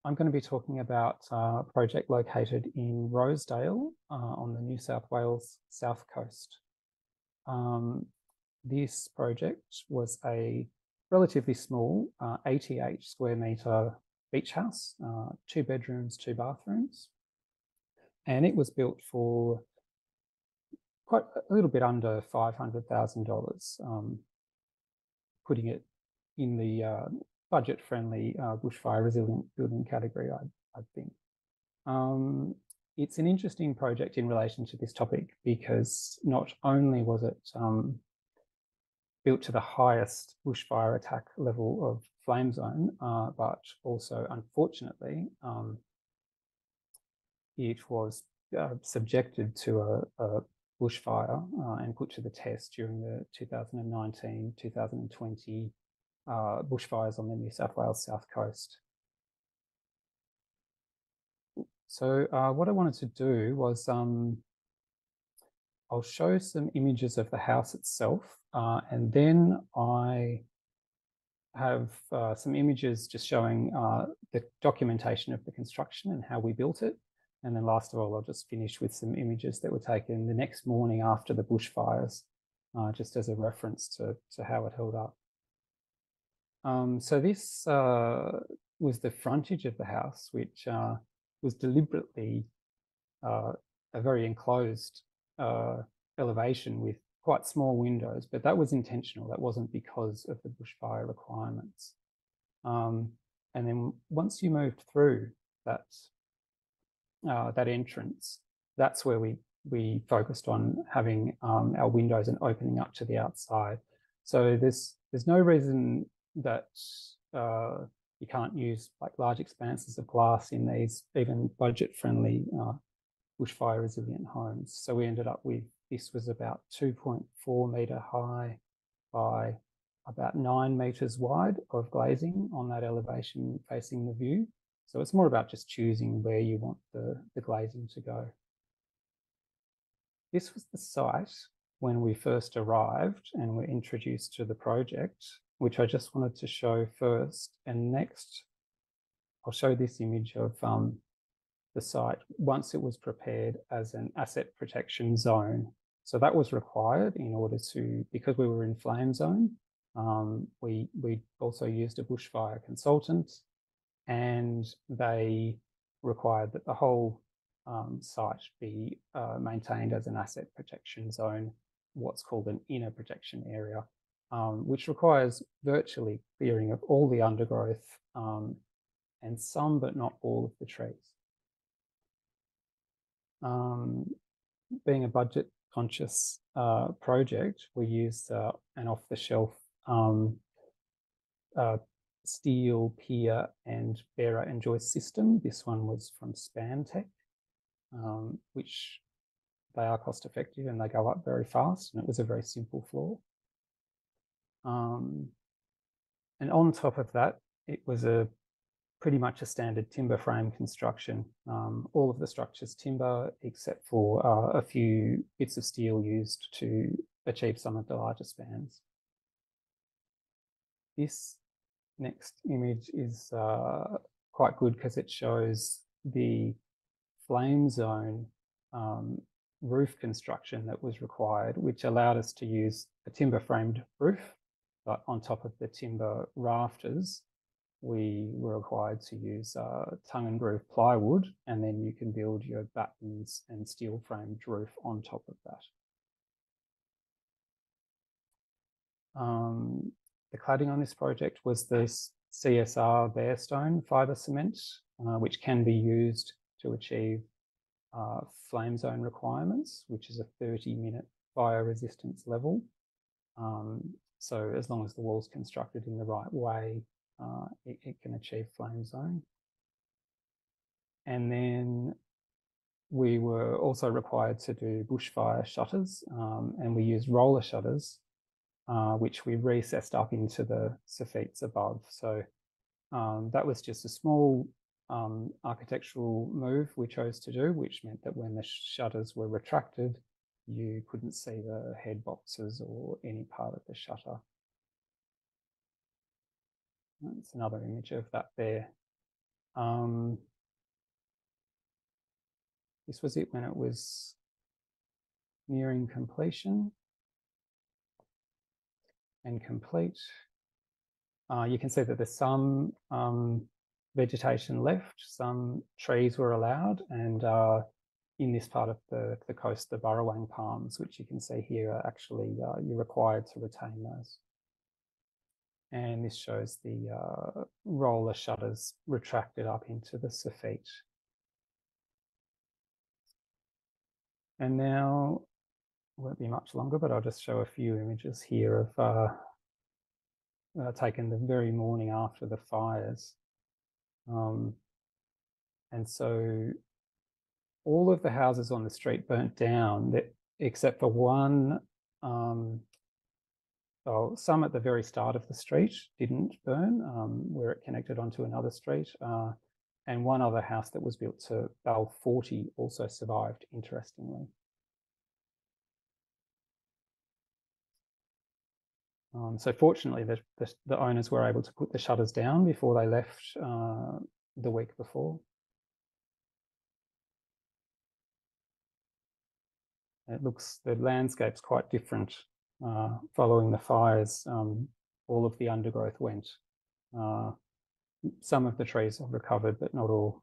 I'm going to be talking about a project located in Rosedale on the New South Wales south coast. This project was a relatively small 88 square metre beach house, 2 bedrooms, 2 bathrooms. And it was built for quite a little bit under $500,000, putting it in the budget-friendly bushfire resilient building category, I think. It's an interesting project in relation to this topic because not only was it built to the highest bushfire attack level of flame zone, but also, unfortunately, it was subjected to a bushfire and put to the test during the 2019-2020 bushfires on the New South Wales south coast. So what I wanted to do was I'll show some images of the house itself, and then I have some images just showing the documentation of the construction and how we built it. And then last of all, I'll just finish with some images that were taken the next morning after the bushfires, just as a reference to how it held up. So this was the frontage of the house, which was deliberately a very enclosed elevation with quite small windows, but that was intentional. That wasn't because of the bushfire requirements. And then once you moved through that entrance, that's where we focused on having our windows and opening up to the outside. So there's no reason that you can't use like large expanses of glass in these even budget-friendly bushfire resilient homes. So we ended up with, this was about 2.4 metre high by about 9 metres wide of glazing on that elevation facing the view. So it's more about just choosing where you want the glazing to go. This was the site when we first arrived and were introduced to the project, which I just wanted to show first. And next, I'll show this image of the site once it was prepared as an asset protection zone. So that was required in order to, because we were in flame zone, we also used a bushfire consultant, and they required that the whole site be maintained as an asset protection zone, what's called an inner protection area, which requires virtually clearing of all the undergrowth and some but not all of the trees. Being a budget conscious project, we used an off-the-shelf steel pier and bearer and joist system. This one was from Spantech, which they are cost effective and they go up very fast, and it was a very simple floor. And on top of that, it was pretty much a standard timber frame construction. All of the structures timber, except for a few bits of steel used to achieve some of the larger spans. This next image is quite good because it shows the flame zone roof construction that was required, which allowed us to use a timber framed roof, but on top of the timber rafters, we were required to use tongue and groove plywood, and then you can build your battens and steel framed roof on top of that. The cladding on this project was this CSR Barestone fibre cement, which can be used to achieve flame zone requirements, which is a 30-minute fire resistance level. So as long as the wall's constructed in the right way, it can achieve flame zone. And then we were also required to do bushfire shutters, and we used roller shutters, which we recessed up into the soffits above. So that was just a small architectural move we chose to do, which meant that when the shutters were retracted, you couldn't see the head boxes or any part of the shutter. That's another image of that there. This was it when it was nearing completion and complete. You can see that there's some vegetation left, some trees were allowed, and in this part of the coast, the burrowang palms, which you can see here, are actually you're required to retain those. And this shows the roller shutters retracted up into the soffit. And now, it won't be much longer, but I'll just show a few images here of taken the very morning after the fires. And so all of the houses on the street burnt down, except for one. So some at the very start of the street didn't burn, where it connected onto another street. And one other house that was built to Bell 40 also survived, interestingly. So fortunately, the owners were able to put the shutters down before they left the week before. It looks, the landscape's quite different following the fires. All of the undergrowth went. Some of the trees have recovered, but not all.